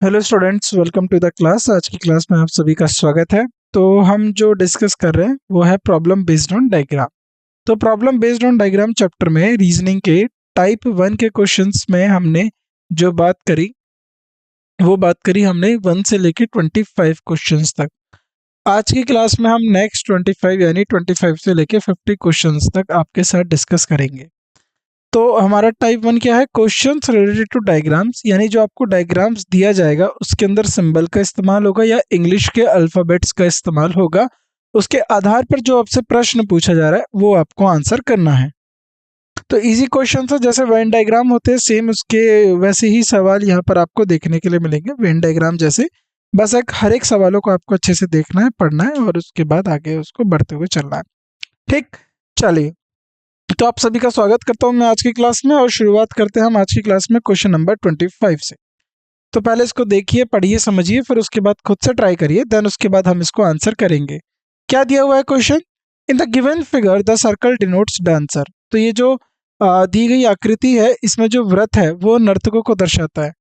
Hello students, welcome to the class. आज की class में आप सभी का स्वागत है। तो हम जो डिस्कस कर रहे हैं वो है प्रॉब्लम बेस्ड ऑन डायग्राम। तो problem based on diagram chapter में रीजनिंग के टाइप 1 के क्वेश्चंस में हमने जो बात करी वो बात करी हमने 1 से लेके 25 क्वेश्चंस तक। आज की क्लास में हम नेक्स्ट 25 यानी 25 से लेके 50 क्वेश्चंस तक आपके साथ डिस्कस करेंगे। तो हमारा टाइप 1 क्या है? क्वेश्चंस रिलेटेड टू डायग्राम्स, यानी जो आपको डायग्राम्स दिया जाएगा उसके अंदर सिंबल का इस्तेमाल होगा या इंग्लिश के अल्फ़ाबेट्स का इस्तेमाल होगा। उसके आधार पर जो आपसे प्रश्न पूछा जा रहा है वो आपको आंसर करना है। तो इजी क्वेश्चन है, जैसे वेन डायग्राम होते हैं सेम उसके वैसे ही सवाल यहाँ पर आपको देखने के लिए मिलेंगे। वेन डायग्राम जैसे, बस हर एक सवालों को आपको अच्छे से देखना है, पढ़ना है और उसके बाद आगे उसको बढ़ते हुए चलना है। ठीक, चलिए। तो आप सभी का स्वागत करता हूं मैं आज की क्लास में और शुरुआत करते हैं हम आज की क्लास में क्वेश्चन नंबर 25 से। तो पहले इसको देखिए, पढ़िए, समझिए, फिर उसके बाद खुद से ट्राई करिए, देन उसके बाद हम इसको आंसर करेंगे। क्या दिया हुआ है question? In the given figure the circle denotes dancer. तो ये जो दी गई आकृति है इसमें जो वृत्त है वो नर्तकों को दर्शाता है।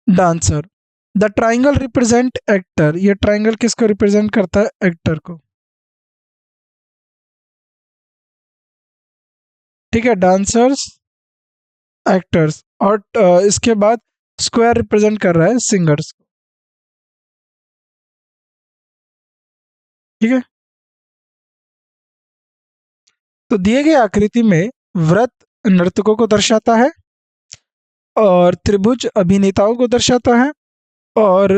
Dancer. The triangle represent actor. ये ट्राइंगल किसको रिप्रेजेंट करता है? एक्टर को। ठीक है, डांसर्स, एक्टर्स। और इसके बाद स्क्वायर रिप्रेजेंट कर रहा है सिंगर्स को। ठीक है, तो दिए गए आकृति में वृत्त नर्तकों को दर्शाता है और त्रिभुज अभिनेताओं को दर्शाता है और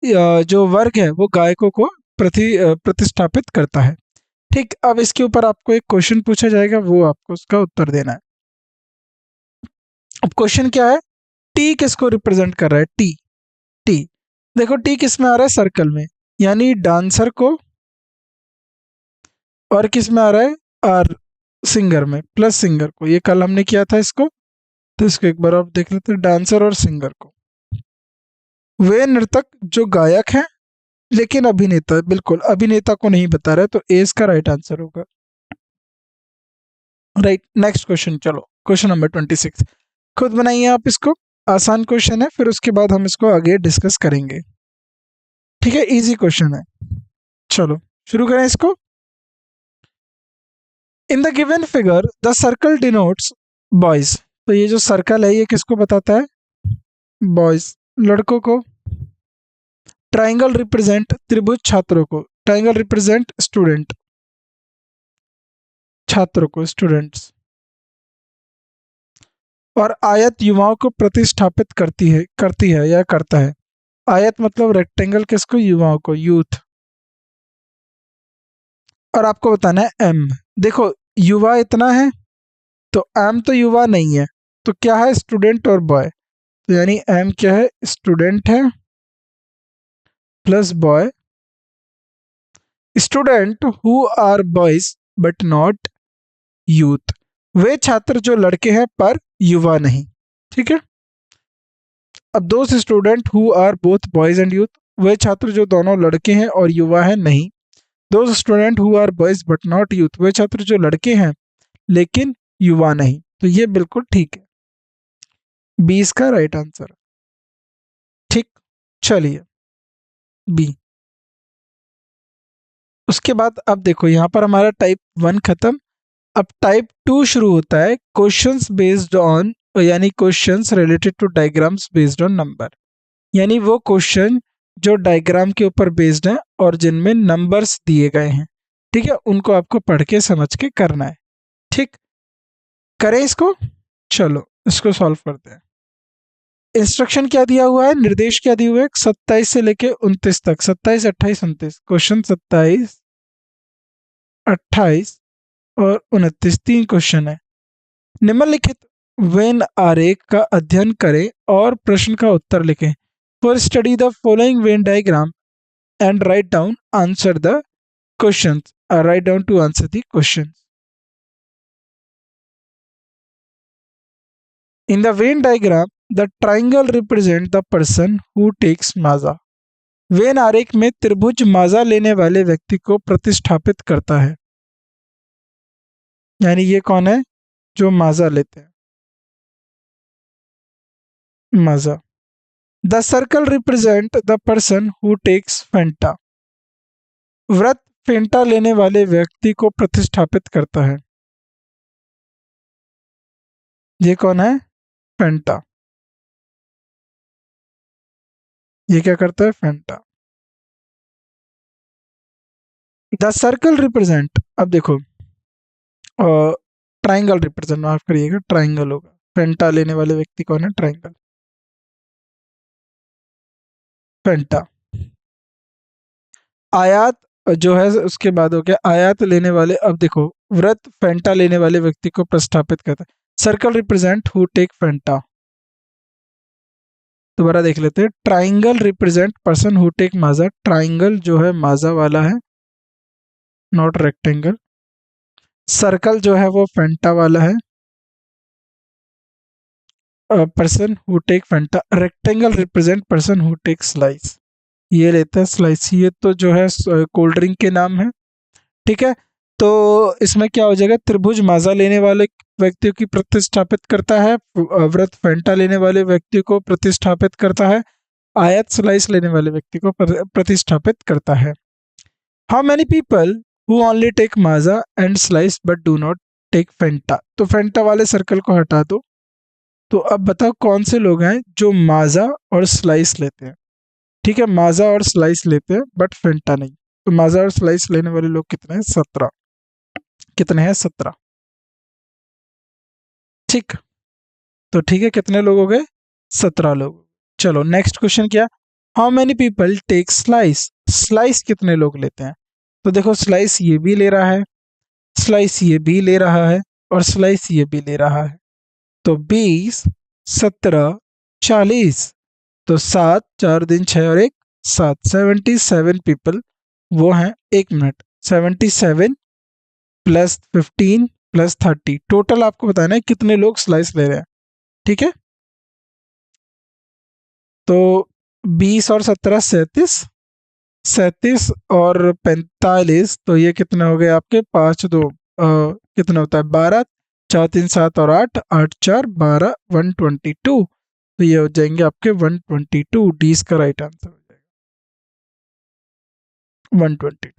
जो वर्ग है वो गायकों को प्रतिस्थापित करता है। ठीक, अब इसके ऊपर आपको एक क्वेश्चन पूछा जाएगा, वो आपको उसका उत्तर देना है। अब क्वेश्चन क्या है? टी किसको रिप्रेजेंट कर रहा है? टी। टी, देखो टी किस में आ रहा है? सर्कल में, यानी डांसर को। और किस में आ रहा है? आर, सिंगर में, प्लस सिंगर को। ये कल हमने किया था इसको, तो इसको एक बार आप देख लेते हैं। डांसर और सिंगर को, वे नर्तक जो गायक हैं लेकिन अभिनेता, बिल्कुल अभिनेता को नहीं बता रहा है, तो ए इसका राइट आंसर होगा। Right, next question. चलो क्वेश्चन नंबर 26 खुद बनाइए आप इसको। आसान क्वेश्चन है, फिर उसके बाद हम इसको आगे डिस्कस करेंगे। ठीक है, इजी क्वेश्चन है। चलो शुरू करें इसको। In the given figure the circle denotes boys. तो ये जो सर्कल है ये किसको बताता है? बॉयज, लड़कों को। ट्राइंगल रिप्रेजेंट त्रिभुज छात्रों को। ट्राइंगल रिप्रेजेंट स्टूडेंट, छात्रों को, स्टूडेंट्स। और आयत युवाओं को प्रतिस्थापित करती है या करता है। आयत मतलब रेक्टेंगल किसको? युवाओं को, यूथ। और आपको बताना है एम। देखो युवा इतना है तो एम तो युवा नहीं है, तो क्या है? स्टूडेंट और बॉय। तो यानी एम क्या है? स्टूडेंट है plus boy. Student who are boys but not youth. वे छात्र जो लड़के हैं पर युवा नहीं। ठीक है, अब दोस्त student who are both boys and youth. वे छात्र जो दोनों लड़के हैं और युवा है नहीं। दोस्त student who are boys but not youth. वे छात्र जो लड़के हैं लेकिन युवा नहीं। तो ये बिल्कुल ठीक है, 20 का राइट आंसर। ठीक, चलिए बी। उसके बाद अब देखो यहाँ पर हमारा टाइप 1 खत्म। अब टाइप 2 शुरू होता है, क्वेश्चंस बेस्ड ऑन, यानी questions related to diagrams based on number. यानी वो क्वेश्चन जो डायग्राम के ऊपर बेस्ड है और जिनमें नंबर्स दिए गए हैं। ठीक है, उनको आपको पढ़ के समझ के करना है। ठीक, करें इसको। चलो इसको सॉल्व करते हैं। इंस्ट्रक्शन क्या दिया हुआ है, निर्देश क्या दिए हुए हैं? 27 से लेके 29 तक, 27, 28, 29। क्वेश्चन 27, 28 और 29, 3 क्वेश्चन है। निम्नलिखित वेन आरेख का अध्ययन करें और प्रश्न का उत्तर लिखें। For study the following Venn diagram and write down answer the question. Write down to answer the question. In the Venn diagram the triangle represent the person who takes Maaza. Venn आरेख में त्रिभुज माजा लेने वाले व्यक्ति को प्रतिस्थापित करता है। यानी ये कौन है जो माजा लेते हैं? Maaza. The circle represent the person who takes Fanta. व्रत फेंटा लेने वाले व्यक्ति को प्रतिस्थापित करता है। ये कौन है? फेंटा। ये क्या करता है? फेंटा। द सर्कल रिप्रेजेंट, अब देखो ट्राइंगल रिप्रेजेंट, माफ करिएगा, ट्राइंगल होगा। फेंटा लेने वाले व्यक्ति कौन है? ट्राइंगल, फेंटा। आयात जो है उसके बाद हो गया आयात लेने वाले। अब देखो व्रत फेंटा लेने वाले व्यक्ति को प्रस्थापित करता है। Circle represent who take Fanta. दोबारा देख लेते हैं। Triangle represent person who take Maaza. Triangle जो है माजा वाला है, नॉट रेक्टेंगल। सर्कल जो है वो फेंटा वाला है, person who take Fanta. Rectangle represent person who take Slice. ये लेता है स्लाइस। ये तो जो है कोल्ड ड्रिंक के नाम है, ठीक है। तो इसमें क्या हो जाएगा? त्रिभुज माजा लेने वाले व्यक्तियों की प्रतिस्थापित करता है, व्रत फेंटा लेने वाले व्यक्ति को प्रतिस्थापित करता है, आयत स्लाइस लेने वाले व्यक्ति को प्रतिस्थापित करता है। How many people who only take Maaza and Slice but do not take Fanta. तो फेंटा वाले सर्कल को हटा दो। तो अब बताओ कौन से लोग हैं जो माजा और स्लाइस लेते हैं? ठीक है, माजा और स्लाइस लेते हैं बट फेंटा नहीं। तो माजा और स्लाइस लेने वाले लोग कितने हैं? 17। कितने हैं? 17। ठीक, तो ठीक है, कितने लोग हो गए? 17 लोग। चलो नेक्स्ट क्वेश्चन क्या? How many people take Slice. Slice कितने लोग लेते हैं? तो देखो स्लाइस ये भी ले रहा है, स्लाइस ये भी ले रहा है, और स्लाइस ये भी ले रहा है। तो 20, 17, 40। तो 7, 4 दिन 6 और 1 7, 77 पीपल वो हैं। 1 मिनट, 77 प्लस 15 प्लस 30, टोटल आपको बताना है कितने लोग स्लाइस ले रहे हैं, ठीक है। तो 20 और 17 37, 37 और 45, तो ये कितने हो गए आपके? 5 2 कितना होता है? 12, 4 3 7 और 8, 8 4 12, 122। तो ये हो जाएंगे आपके 122। डी इसका राइट आंसर हो जाएगा 122।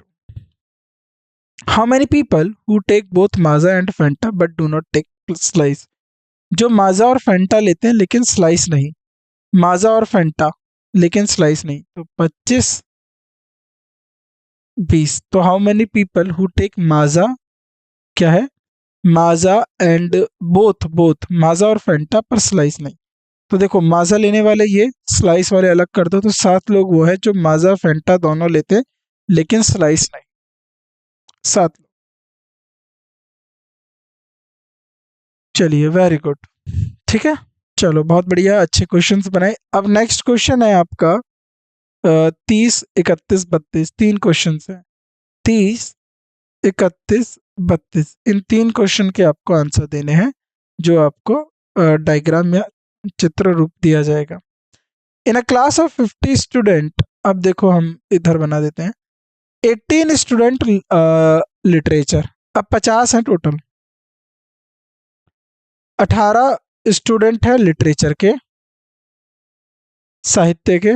How many people who take both Maaza and Fanta but do not take Slice. जो माजा और फेंटा लेते हैं लेकिन स्लाइस नहीं। माजा और फेंटा लेकिन स्लाइस नहीं। तो 25 20। तो how many people who take Maaza, क्या है? Maaza and both, both Maaza और फेंटा पर स्लाइस नहीं। तो देखो माजा लेने वाले ये, स्लाइस वाले अलग कर दो। तो 7 लोग वो है जो माजा फेंटा दोनों लेते हैं लेकिन स्लाइस नहीं। 7। चलिए वेरी गुड, ठीक है। चलो बहुत बढ़िया, अच्छे क्वेश्चंस बनाए। अब नेक्स्ट क्वेश्चन है आपका 30 31 32। 3 क्वेश्चन हैं, 30 31 32। इन 3 क्वेश्चन के आपको आंसर देने हैं जो आपको डायग्राम या चित्र रूप दिया जाएगा। इन अ क्लास ऑफ 50 स्टूडेंट, अब देखो हम इधर बना देते हैं। 18 स्टूडेंट लिटरेचर, अब 50 हैं टोटल। 18 स्टूडेंट है लिटरेचर के, साहित्य के।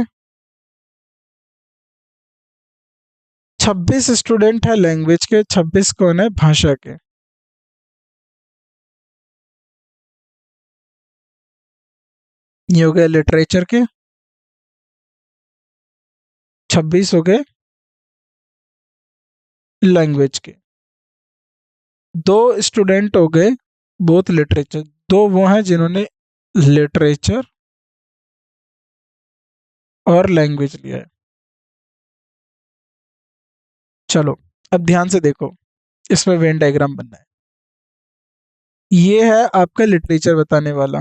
26 स्टूडेंट है लैंग्वेज के। 26 कौन है? भाषा के। ये हो गए लिटरेचर के, 26 हो गए लैंग्वेज के। 2 स्टूडेंट हो गए बोथ लिटरेचर। 2 वो हैं जिन्होंने लिटरेचर और लैंग्वेज लिया है। चलो अब ध्यान से देखो, इसमें वेन डायग्राम बनना है। ये है आपका लिटरेचर बताने वाला,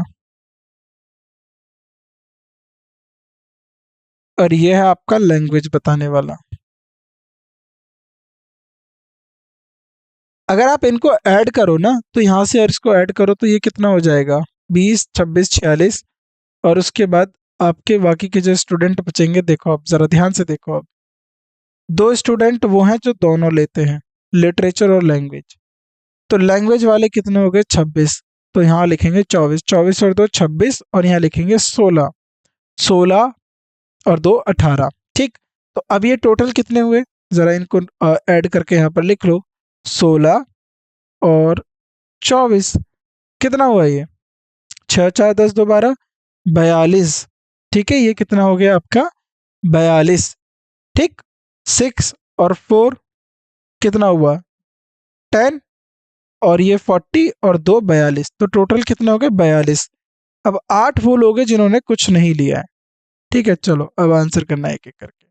और ये है आपका लैंग्वेज बताने वाला। अगर आप इनको ऐड करो ना, तो यहाँ से और इसको ऐड करो तो ये कितना हो जाएगा? 20 26 46। और उसके बाद आपके बाकी के जो स्टूडेंट बचेंगे, देखो आप जरा ध्यान से देखो। अब 2 स्टूडेंट वो हैं जो दोनों लेते हैं, लिटरेचर और लैंग्वेज। तो लैंग्वेज वाले कितने हो गए? 26। तो यहाँ लिखेंगे 24, 24 और 2 26, और यहाँ लिखेंगे 16, 16 और 2 18। ठीक, तो अब ये टोटल कितने हुए, जरा इनको ऐड करके यहाँ पर लिख लो, 16 और 24, कितना हुआ ये, 6 4 10 2 12, 42। ठीक है, ये कितना हो गया आपका, 42। ठीक, 6 और 4 कितना हुआ, 10, और ये 40 और 2 42, तो टोटल कितने हो गए, 42। अब 8 वो लोग हैं जिन्होंने कुछ नहीं लिया है। ठीक है, चलो अब आंसर करना है एक एक करके।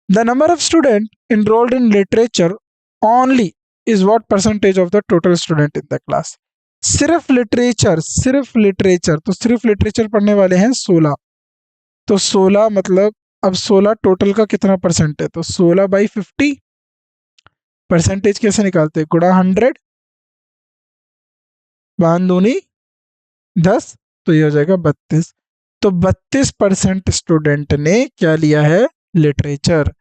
The number of student enrolled in literature only is what percentage of the total student in the class. सिर्फ लिटरेचर, सिर्फ लिटरेचर, तो सिर्फ लिटरेचर पढ़ने वाले हैं 16, तो 16 मतलब, अब 16 टोटल का कितना परसेंट है, तो 16/50, परसेंटेज कैसे निकालते हैं, गुणा 100, बान दूनी 10, तो ये हो जाएगा 32। तो 32% स्टूडेंट ने क्या लिया है, लिटरेचर।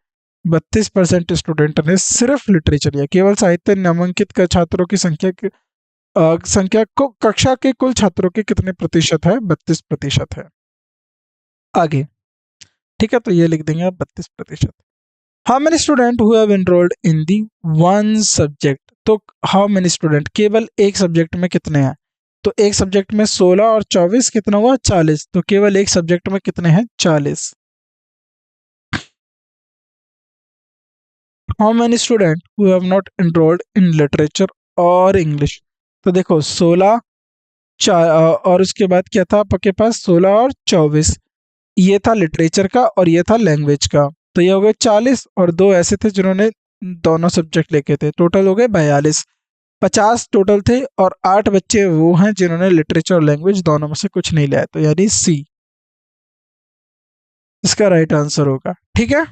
32% स्टूडेंट ने सिर्फ लिटरेचर लिया। केवल साहित्य नामांकित का छात्रों की संख्या को कक्षा के कुल छात्रों के कितने प्रतिशत है, 32% है। आगे, ठीक है, तो ये लिख देंगे आप 32%। How many student who have enrolled in the one subject, तो हाउ मेनी स्टूडेंट, केवल एक सब्जेक्ट में कितने हैं, तो एक सब्जेक्ट में 16 और 24 कितना हुआ, 40, तो केवल एक सब्जेक्ट में कितने हैं, 40। How many student who have not enrolled in literature और इंग्लिश, तो देखो 16 और उसके बाद क्या था आपके पास, 16 और 24, ये था लिटरेचर का और ये था लैंग्वेज का, तो ये हो गए 40, और दो ऐसे थे जिन्होंने दोनों सब्जेक्ट लेके थे, टोटल हो गए 42। 50 टोटल थे, और 8 बच्चे वो हैं जिन्होंने लिटरेचर और लैंग्वेज दोनों में से कुछ नहीं लिया, तो यानी सी इसका राइट आंसर होगा। ठीक है,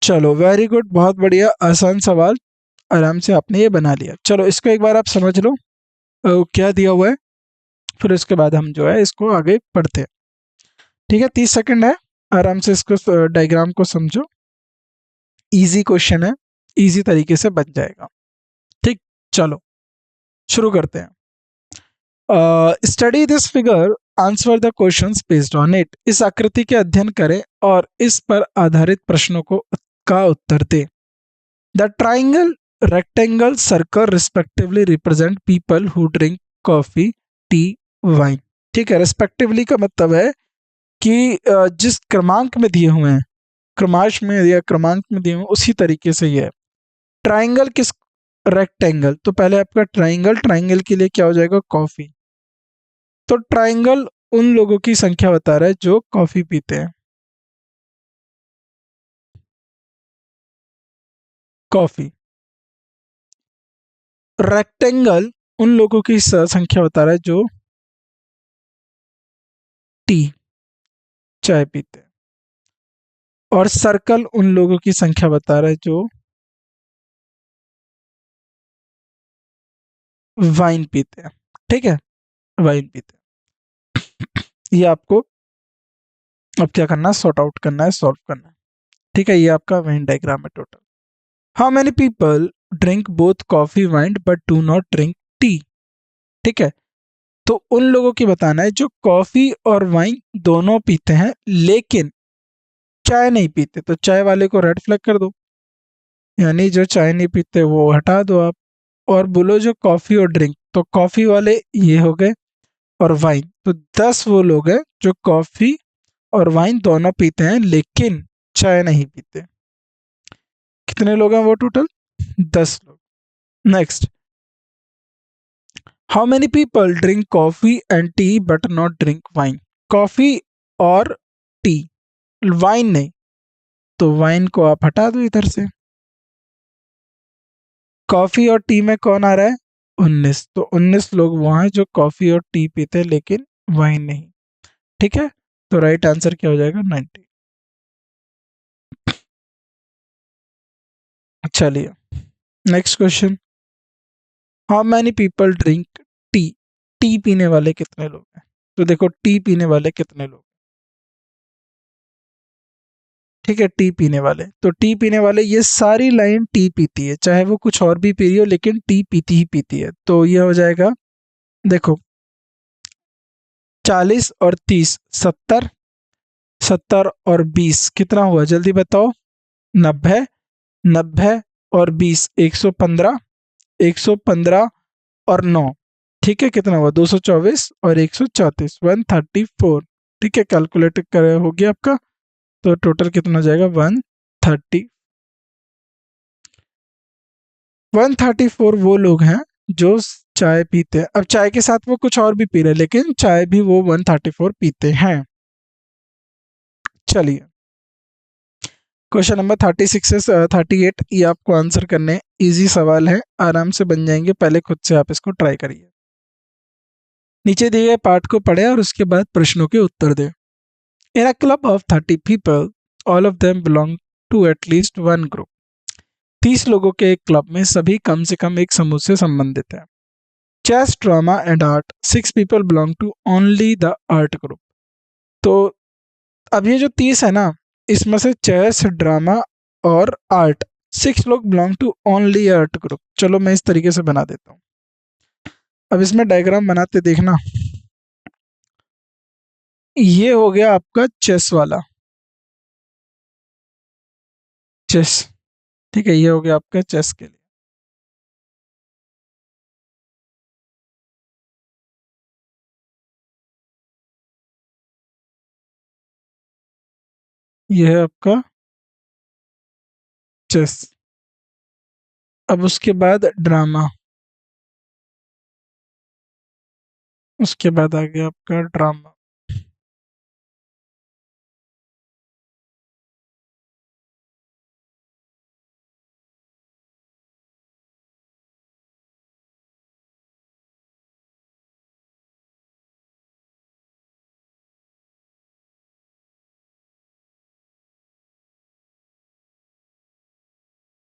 चलो वेरी गुड, बहुत बढ़िया, आसान सवाल, आराम से आपने ये बना लिया। चलो इसको एक बार आप समझ लो क्या दिया हुआ है, फिर उसके बाद हम जो है इसको आगे पढ़ते हैं। ठीक है, 30 सेकंड है, आराम से इसको डायग्राम को समझो, इजी क्वेश्चन है, इजी तरीके से बन जाएगा। ठीक, चलो शुरू करते हैं। Study this figure, answer the questions based on it, इस आकृति के अध्ययन करें और इस पर आधारित प्रश्नों का उत्तर दें। The triangle, rectangle, circle respectively represent people who drink coffee, T, wine. ठीक है, रिस्पेक्टिवली का मतलब है कि जिस क्रमांक में दिए हुए हैं, क्रमांश में या क्रमांक में दिए हुए उसी तरीके से ये है। ट्राइंगल किस, रेक्टेंगल, तो पहले आपका ट्राइंगल, ट्राइंगल के लिए क्या हो जाएगा, कॉफी, तो ट्राइंगल उन लोगों की संख्या बता रहा है जो कॉफी पीते हैं, कॉफी। रेक्टेंगल उन लोगों की संख्या बता रहा है जो टी, चाय पीते हैं, और सर्कल उन लोगों की संख्या बता रहा है जो वाइन पीते हैं। ठीक है, वाइन पीते हैं, ये आपको अब क्या करना है, सॉर्ट आउट करना है, सॉल्व करना है। ठीक है, ये आपका वेन डायग्राम है total. How many people drink both coffee wine but do not drink tea. ठीक है, तो उन लोगों की बताना है जो कॉफी और वाइन दोनों पीते हैं लेकिन चाय नहीं पीते, तो चाय वाले को रेड फ्लैग कर दो, यानी जो चाय नहीं पीते वो हटा दो आप, और बोलो जो कॉफी और ड्रिंक, तो कॉफी वाले ये हो गए, और वाइन, तो 10 वो लोग हैं जो कॉफी और वाइन दोनों पीते हैं लेकिन चाय नहीं पीते। कितने लोग हैं वो टोटल, 10 लोग। Next, how many people drink coffee and T but not drink wine. Coffee और टी, वाइन नहीं, तो वाइन को आप हटा दो इधर से। कॉफी और टी में कौन आ रहा है, 19, तो 19 लोग वो हैं जो कॉफी और टी पीते हैं लेकिन वाइन नहीं। ठीक है, तो राइट आंसर क्या हो जाएगा, 90। चलिए next question, how many people drink tea. T पीने वाले कितने लोग हैं, तो देखो टी पीने वाले कितने लोग, ठीक है, टी पीने वाले, तो टी पीने वाले ये सारी लाइन टी पीती है, चाहे वो कुछ और भी पी रही हो लेकिन टी पीती ही पीती है, तो ये हो जाएगा, देखो 40 और 30 70, 70 और 20 कितना हुआ जल्दी बताओ। 90, 90 और 20 115, 115 और 9, ठीक है कितना हुआ 224 और 134 134। ठीक है कैलकुलेट कर हो गया आपका, तो टोटल कितना हो जाएगा 130। 134 वो लोग हैं जो चाय पीते हैं। अब चाय के साथ वो कुछ और भी पी रहे हैं, लेकिन चाय भी वो 134 पीते हैं। चलिए क्वेश्चन नंबर 36 से 38 ये आपको आंसर करने इजी सवाल है, आराम से बन जाएंगे। पहले खुद से आप इसको ट्राई करिए। नीचे दिए गए पाठ को पढ़ें और उसके बाद प्रश्नों के उत्तर दें। In a club of 30 people, all of them belong to at least one group. 30 लोगों के एक क्लब में सभी कम से कम एक समूह से संबंधित हैं। Chess, drama and art, 6 people belong to only the art group. तो अब ये जो 30 है ना, इसमें से चेस, ड्रामा और आर्ट 6 लोग belong to only art group. चलो मैं इस तरीके से बना देता हूँ। अब इसमें डायग्राम बनाते देखना। ये हो गया आपका चेस वाला, चेस, ठीक है, ये हो गया आपका चेस के लिए। ये है आपका चेस। अब उसके बाद ड्रामा, उसके बाद आ गया आपका ड्रामा।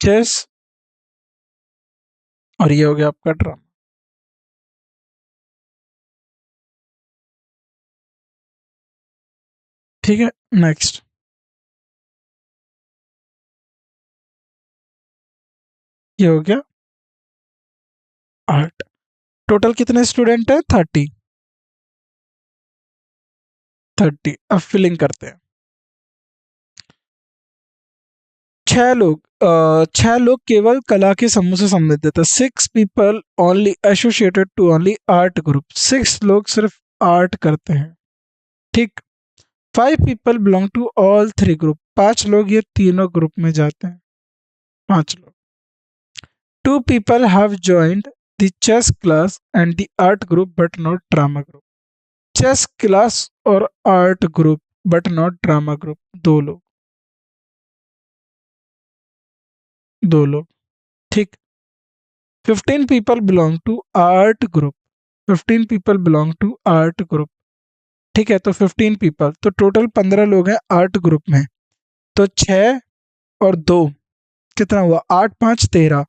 चेस और ये हो गया आपका ड्रामा। ठीक है नेक्स्ट, ये हो गया आर्ट। टोटल कितने स्टूडेंट है 30, 30। अब फिलिंग करते हैं। 6 लोग केवल कला के समूह से संबंधित है। 6 people only associated to only art group, 6 लोग सिर्फ आर्ट करते हैं। ठीक। 5 people belong to all 3 group, 5 लोग ये तीनों ग्रुप में जाते हैं, 5 लोग। 2 people have joined the chess class and the art group but not drama group. Chess class और art group but not drama group, 2 लोग, 2 लोग। ठीक। 15 people belong to art group, 15 people belong to art group. ठीक है, तो 15 people, तो total 15 लोग हैं आर्ट ग्रुप में। तो 6 और 2 कितना हुआ 8 5 13,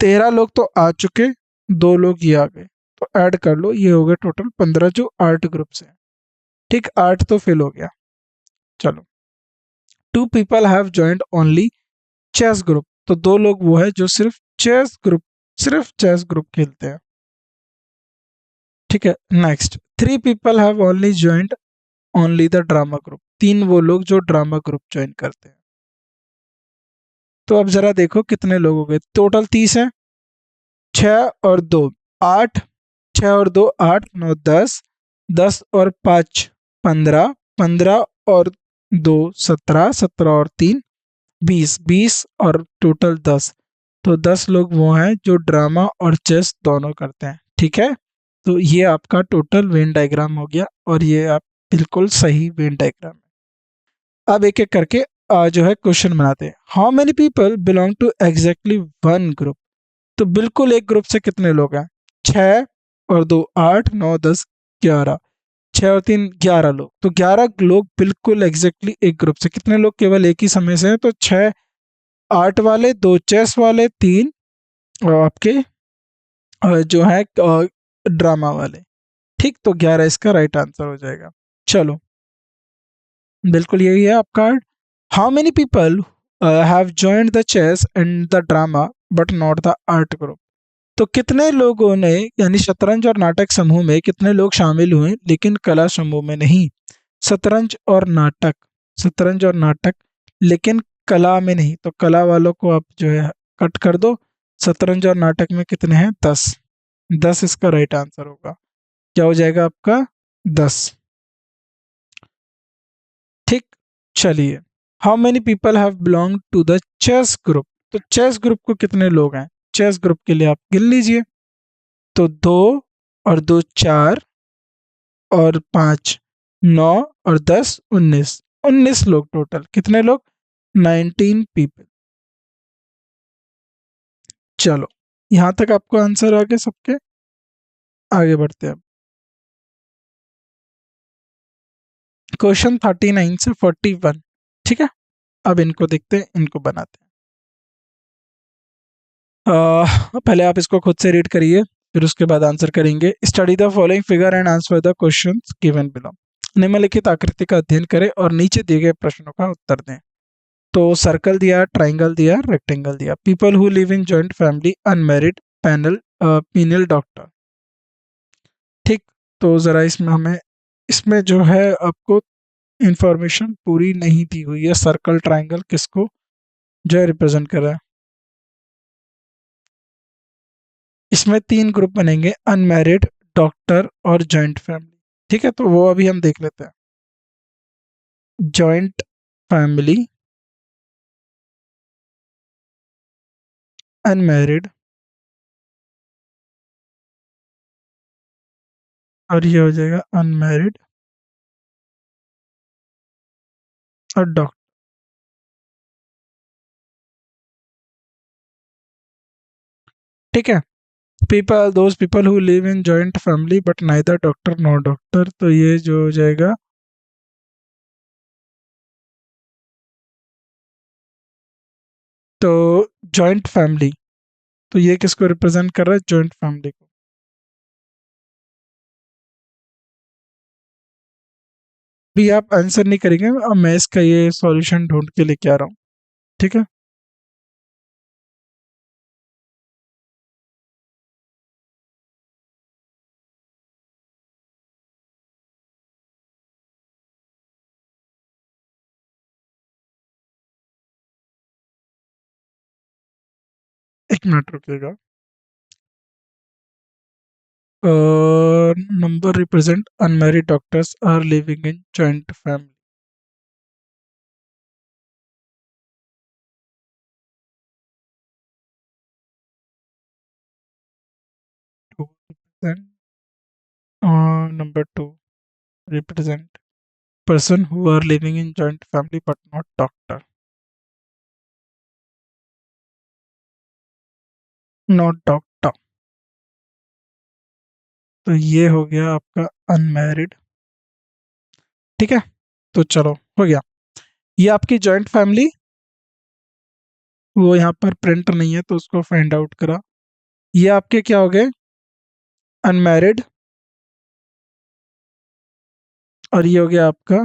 13 लोग तो आ चुके, 2 लोग ये आ गए, तो ऐड कर लो, ये हो गए टोटल 15 जो आर्ट ग्रुप से। ठीक, 8 तो फेल हो गया। चलो, 2 people have joint only chess group, तो 2 लोग वो है जो सिर्फ चेस ग्रुप खेलते हैं। ठीक है next, 3 people have only joint only the drama group, 3 वो लोग जो ड्रामा ग्रुप ज्वाइन करते हैं। तो अब जरा देखो कितने लोग हो गए, टोटल 30 है। 6 और 2 8, 6 और 2 8 9 10, 10 और 5 15, 15 और 2 17, 17 और 3 20, 20 और टोटल 10, तो 10 लोग वो हैं जो ड्रामा और चेस दोनों करते हैं। ठीक है, तो ये आपका टोटल वेन डायग्राम हो गया, और ये आप बिल्कुल सही वेन डायग्राम है। अब एक एक करके जो है क्वेश्चन बनाते हैं। How many people belong to exactly one group, तो बिल्कुल एक ग्रुप से कितने लोग हैं, 6 और 2 8 9 10 11, 6 और 3 11 लोग, तो 11 लोग बिल्कुल एग्जैक्टली एक ग्रुप से। कितने लोग केवल एक ही समय से हैं, तो 6 आर्ट वाले, 2 चेस वाले, 3 आपके जो है ड्रामा वाले। ठीक, तो 11 इसका राइट आंसर हो जाएगा। चलो, बिल्कुल यही है आपका। How many people have joined the chess and the drama but not the art group, तो कितने लोगों ने, यानी शतरंज और नाटक समूह में कितने लोग शामिल हुए लेकिन कला समूह में नहीं? शतरंज और नाटक, शतरंज और नाटक, लेकिन कला में नहीं। तो कला वालों को आप जो है कट कर दो। शतरंज और नाटक में कितने हैं? 10। 10 इसका राइट आंसर होगा। क्या हो जाएगा आपका? 10। ठीक। चलिए, how many people have belong to the chess group? तो चेस ग्रुप को कितने लोग हैं? चेस ग्रुप के लिए आप गिन लीजिए। तो 2 और 2 4 और 5 9 और 10 19। 19 लोग टोटल। कितने लोग? 19 पीपल। चलो, यहां तक आपको आंसर आ गए सबके। आगे बढ़ते हैं। क्वेश्चन 39 से 41। ठीक है, अब इनको देखते हैं, इनको बनाते हैं। पहले आप इसको खुद से रीड करिए, फिर उसके बाद आंसर करेंगे। Study the following figure and answer the question given below. निम्नलिखित आकृति का अध्ययन करें और नीचे दिए गए प्रश्नों का उत्तर दें। तो सर्कल दिया, ट्राइंगल दिया, रेक्टेंगल दिया। People who live in joint family, unmarried, panel, penal doctor. ठीक। तो ज़रा इसमें हमें, इसमें जो है आपको इंफॉर्मेशन पूरी नहीं दी हुई है। सर्कल ट्राइंगल किसको जो है रिप्रेजेंट कर रहा है? इसमें 3 ग्रुप बनेंगे, अनमैरिड, डॉक्टर और जॉइंट फैमिली। ठीक है, तो वो अभी हम देख लेते हैं। जॉइंट फैमिली, अनमैरिड, और ये हो जाएगा अनमैरिड और डॉक्टर। ठीक है। People, those people who live in joint family but neither doctor nor doctor, तो ये जो हो जाएगा तो जॉइंट फैमिली। तो ये किसको रिप्रेजेंट कर रहा है? जॉइंट फैमिली को। भी आप आंसर नहीं करेंगे, अब मैं इसका ये सॉल्यूशन ढूंढ के लेके आ रहा हूँ। ठीक है। एक मिनट रुकिएगा। Number represent unmarried doctors are living in joint family. Number 2 represent person who are living in joint family but not doctor, not doctor। तो ये हो गया आपका अनमैरिड। ठीक है, तो चलो हो गया। ये आपकी जॉइंट फैमिली, वो यहाँ पर प्रिंटर नहीं है तो उसको फाइंड आउट करा। ये आपके क्या हो गए? अनमैरिड, और ये हो गया आपका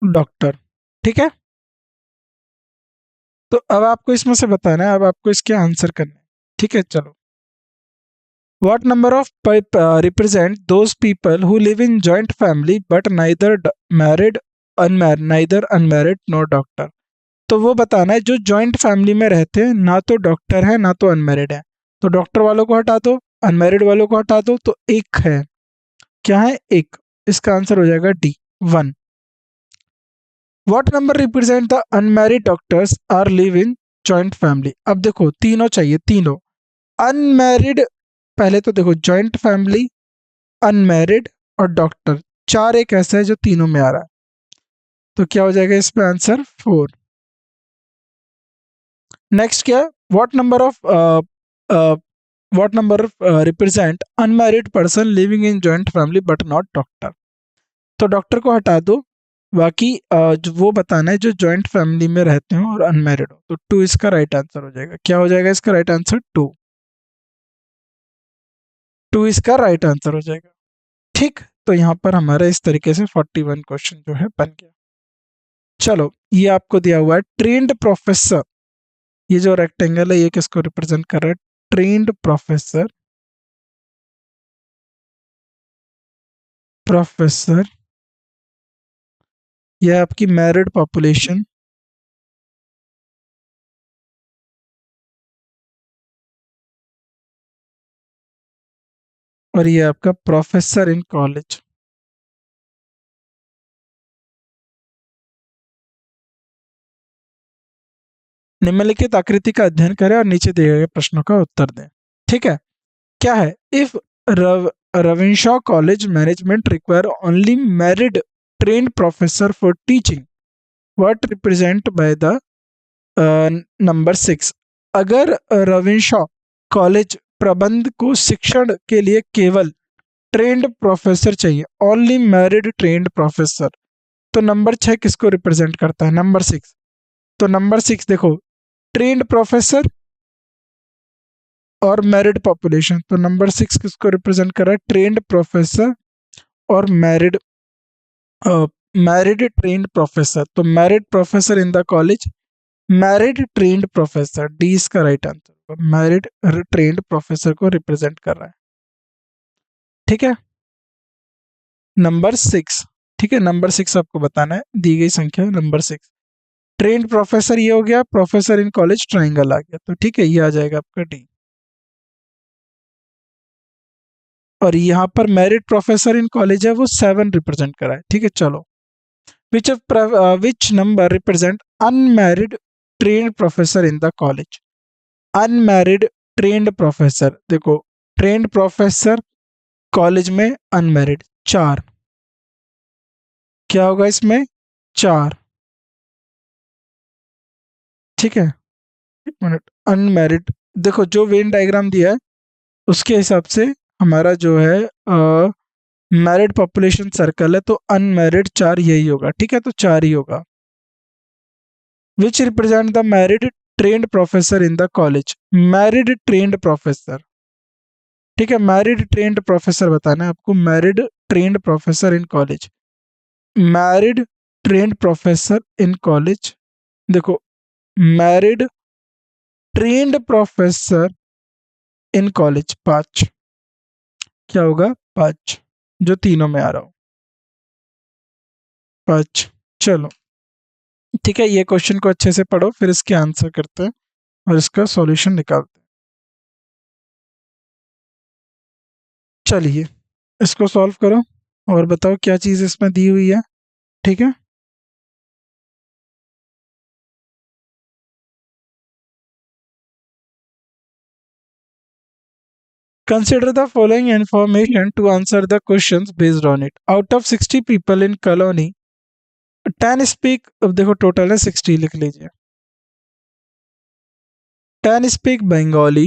डॉक्टर। ठीक है, तो अब आपको इसमें से बताना है, अब आपको इसके आंसर करने हैं। ठीक है, चलो। What number of represent those people who live in joint family but neither married, unmarried, neither unmarried nor doctor? तो वो बताना है जो जॉइंट फैमिली में रहते हैं, ना तो डॉक्टर है ना तो अनमैरिड है। तो डॉक्टर वालों को हटा दो, अनमैरिड वालों को हटा दो, तो एक है। क्या है? एक। इसका आंसर हो जाएगा D, 1। What number represent the unmarried doctors are live in joint family? अब देखो, तीनों चाहिए, तीनों। अनमैरिड, पहले तो देखो जॉइंट फैमिली, अनमैरिड और डॉक्टर, 4 एक ऐसा है जो तीनों में आ रहा है। तो क्या हो जाएगा इसमें आंसर? 4। नेक्स्ट क्या है? What number of what number represent unmarried person living in joint family but not doctor? तो डॉक्टर को हटा दो, बाकी जो वो बताना है जो जॉइंट फैमिली में रहते हो और अनमैरिड हो। तो 2 इसका राइट आंसर हो जाएगा। क्या हो जाएगा इसका राइट आंसर? 2। 2 इसका राइट आंसर हो जाएगा। ठीक। तो यहाँ पर हमारा इस तरीके से 41 क्वेश्चन जो है बन गया। चलो, ये आपको दिया हुआ है ट्रेंड प्रोफेसर। ये जो रेक्टेंगल है ये किसको रिप्रेजेंट कर रहा है? ट्रेन्ड प्रोफेसर, प्रोफेसर, यह आपकी मैरिड पॉपुलेशन, और ये आपका प्रोफेसर इन कॉलेज। निम्नलिखित आकृति का अध्ययन करें और नीचे दिए गए प्रश्नों का उत्तर दें। ठीक है, क्या है? If Ravenshaw college management require only married trained professor for teaching, what represent by the number 6। अगर रविनशॉ कॉलेज प्रबंध को शिक्षण के लिए केवल ट्रेन्ड प्रोफेसर चाहिए, ओनली मैरिड ट्रेन्ड प्रोफेसर, तो नंबर 6 किसको रिप्रेजेंट करता है? नंबर 6। तो नंबर 6 देखो, ट्रेन्ड प्रोफेसर और मैरिड पॉपुलेशन, तो नंबर 6 किसको रिप्रेजेंट कर रहा है? ट्रेन्ड प्रोफेसर और मैरिड, मैरिड ट्रेन्ड प्रोफेसर। तो married professor in the college, married trained professor, D इसका right answer, married trained professor को रिप्रेजेंट कर रहा है। ठीक है, नंबर 6। ठीक है, नंबर 6 आपको बताना है, दी गई संख्या नंबर 6। ट्रेन्ड प्रोफेसर ये हो गया, प्रोफेसर इन कॉलेज ट्राइंगल आ गया, तो ठीक है ये आ जाएगा आपका डी। और यहाँ पर मैरिड प्रोफेसर इन कॉलेज है वो 7 रिप्रेजेंट करा है। ठीक है, चलो, which number represent unmarried trained professor in the college? Unmarried trained professor, देखो ट्रेन्ड प्रोफेसर कॉलेज में अनमैरिड 4, क्या होगा इसमें? 4। ठीक है, एक मिनट, अनमैरिड, देखो जो वेन डायग्राम दिया है उसके हिसाब से हमारा जो है मैरिड पॉपुलेशन सर्कल है, तो अनमैरिड 4 यही होगा। ठीक है, तो 4 ही होगा। Which represent the married trained professor in the college? Married trained professor. ठीक है, मैरिड ट्रेन्ड प्रोफेसर बताना है आपको, married trained professor in college, married trained professor in college, देखो married trained professor in college 5, क्या होगा? 5, जो तीनों में आ रहा हूं, 5। चलो ठीक है, ये क्वेश्चन को अच्छे से पढ़ो, फिर इसके आंसर करते हैं और इसका सॉल्यूशन निकालते हैं। चलिए इसको सॉल्व करो और बताओ क्या चीज़ इसमें दी हुई है। ठीक है, consider the following information to answer the questions based on it. Out of 60 people in colony, 10 speak, अब देखो टोटल है 60, लिख लीजिए। 10 speak बंगाली,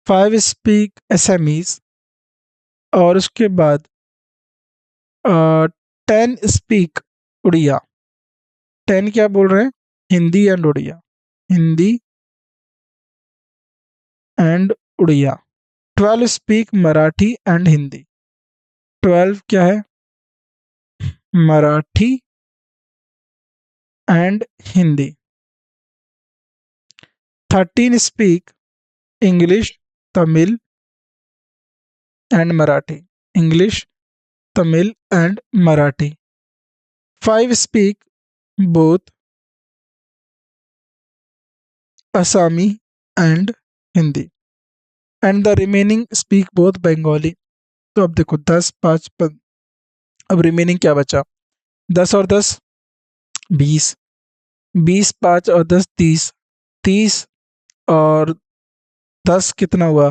5 speak असमीज, और उसके बाद 10 स्पीक उड़िया। 10 क्या बोल रहे हैं? Hindi and Odia, Hindi and Odia. 12 speak Marathi and Hindi, 12 क्या है? Marathi and Hindi. 13 speak English, Tamil and Marathi, English, Tamil and Marathi. 5 speak both Assamese and Hindi, and the remaining speak both Bengali. तो अब देखो 10 5 अब रिमेनिंग क्या बचा? 10 और 10 20, 20 5 और 10 30, 30 और 10 कितना हुआ?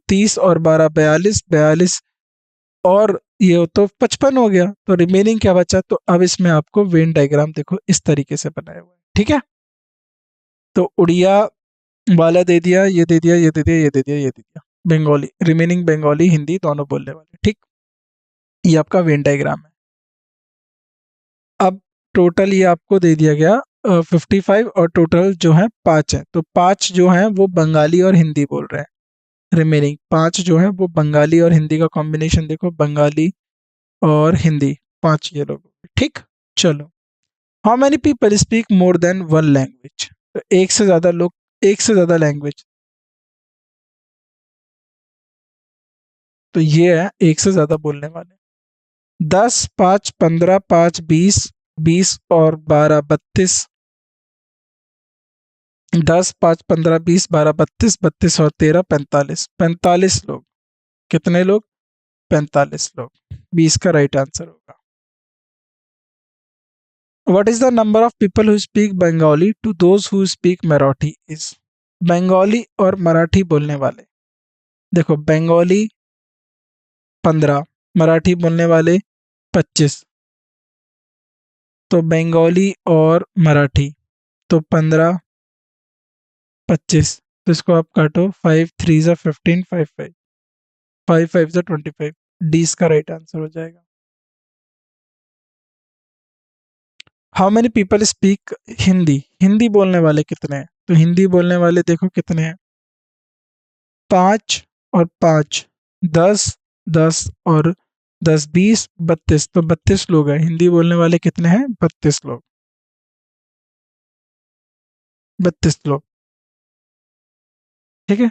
30 और 12 42, 42 और ये हो तो 55 हो गया। तो रिमेनिंग क्या बचा? तो अब इसमें आपको वेन डायग्राम देखो इस तरीके से बनाया हुआ है। ठीक है, तो उड़िया वाला दे दिया, ये दे दिया, ये दे दिया, ये दे दिया, ये दे दिया, बंगाली, रिमेनिंग बंगाली हिंदी दोनों बोलने वाले। ठीक, ये आपका वेन डायग्राम है। अब टोटल ये आपको दे दिया गया 55 और टोटल जो है 5 है, तो 5 जो है वो बंगाली और हिंदी बोल रहे हैं। रिमेनिंग 5 जो है वो बंगाली और हिंदी का कॉम्बिनेशन देखो, बंगाली और हिंदी, 5 ये लोग। ठीक, चलो, how many people speak more than one language? तो एक से ज्यादा लोग, एक से ज्यादा लैंग्वेज, तो ये है एक से ज्यादा बोलने वाले। 10, 5, 15, 5, 20, 20 और 12, 32। 10, 5, 15, 20, 12, 32, 32 और 13, 45, 45 लोग। कितने लोग? 45 लोग। 20 का राइट आंसर होगा। What is the number of people who speak Bengali to those who speak Marathi is? Bengali और मराठी बोलने वाले, देखो बंगाली 15, मराठी बोलने वाले 25, तो बंगाली और मराठी तो 15, 25, तो इसको आप काटो, 5 3 ज़ा 15, 5 5, 5 5 ज़ा 25, डी इसका राइट आंसर हो जाएगा। How many people speak Hindi, Hindi बोलने वाले कितने हैं? तो हिंदी बोलने वाले देखो कितने हैं, 5 और 5, 10, 10 और 10, 20, 32, तो 32 लोग हैं। हिंदी बोलने वाले कितने हैं? 32 लोग, 32 लोग। ठीक है,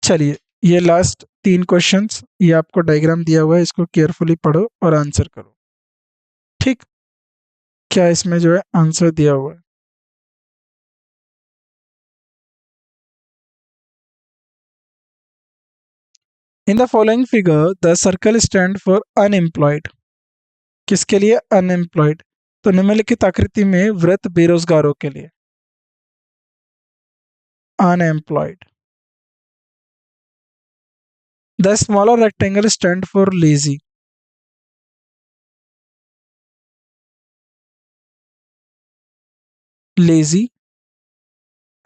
चलिए ये लास्ट 3 क्वेश्चंस, ये आपको डायग्राम दिया हुआ है, इसको केयरफुली पढ़ो और आंसर करो। ठीक, क्या इसमें जो है आंसर दिया हुआ है? In the following figure the circle stand for unemployed, किसके लिए? अनएम्प्लॉयड। तो निम्नलिखित आकृति में वृत्त बेरोजगारों के लिए, unemployed. The smaller rectangle stand for lazy, lazy.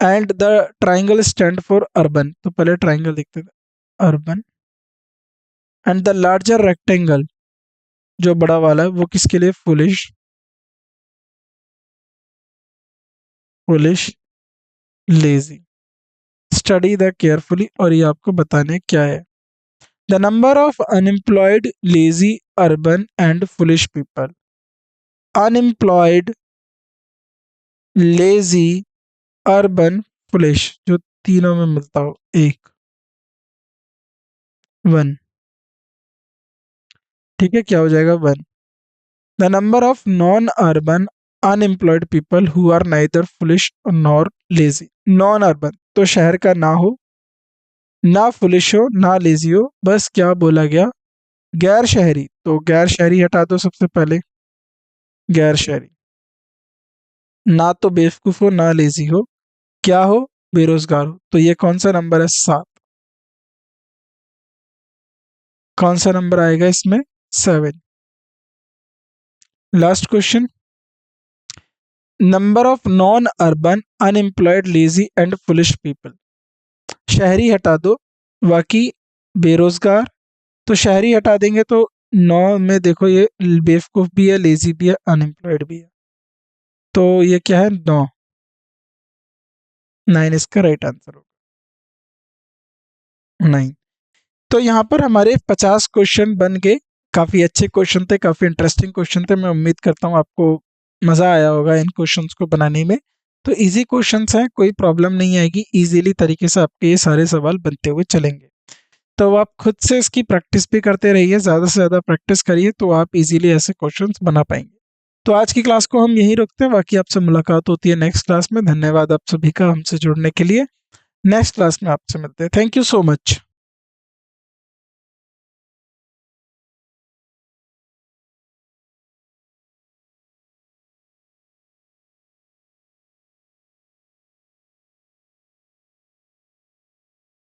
And the triangle stand for urban, तो पहले ट्राइंगल देखते थे, urban. And the larger rectangle, जो बड़ा वाला है, वो किसके लिए? Foolish, foolish, lazy. Study the carefully, और ये आपको बताने क्या है। The number of unemployed, lazy, urban and foolish people. Unemployed, lazy, urban, foolish, जो तीनों में मिलता हो एक, 1। ठीक है, क्या हो जाएगा? 1। The number of non urban unemployed people who are neither foolish nor lazy. Non urban तो शहर का ना हो, ना फुलिश हो, ना लेजी हो, बस क्या बोला गया? गैर शहरी, तो गैर शहरी हटा दो सबसे पहले, गैर शहरी। ना तो बेवकूफ हो, ना लेजी हो, क्या हो? बेरोजगार हो। तो ये कौन सा नंबर है? 7। कौन सा नंबर आएगा इसमें? 7। Last question, number of non urban unemployed lazy and foolish people. शहरी हटा दो, बाकी बेरोजगार, तो शहरी हटा देंगे तो 9 में देखो ये बेवकूफ भी है, लेजी भी है, अनएम्प्लॉयड भी है, तो ये क्या है? 9, 9 इसका राइट आंसर होगा, 9। तो यहाँ पर हमारे 50 क्वेश्चन बन गए। काफ़ी अच्छे क्वेश्चन थे, काफ़ी इंटरेस्टिंग क्वेश्चन थे। मैं उम्मीद करता हूँ आपको मज़ा आया होगा इन क्वेश्चंस को बनाने में। तो इजी क्वेश्चंस हैं, कोई प्रॉब्लम नहीं आएगी, इजीली तरीके से आपके ये सारे सवाल बनते हुए चलेंगे। तो आप खुद से इसकी प्रैक्टिस भी करते रहिए, ज़्यादा से ज़्यादा प्रैक्टिस करिए तो आप इजीली ऐसे क्वेश्चंस बना पाएंगे। तो आज की क्लास को हम यहीं रोकते हैं, बाकी आपसे मुलाकात होती है नेक्स्ट क्लास में। धन्यवाद आप सभी का हमसे जुड़ने के लिए। नेक्स्ट क्लास में आपसे मिलते हैं। Thank you so much.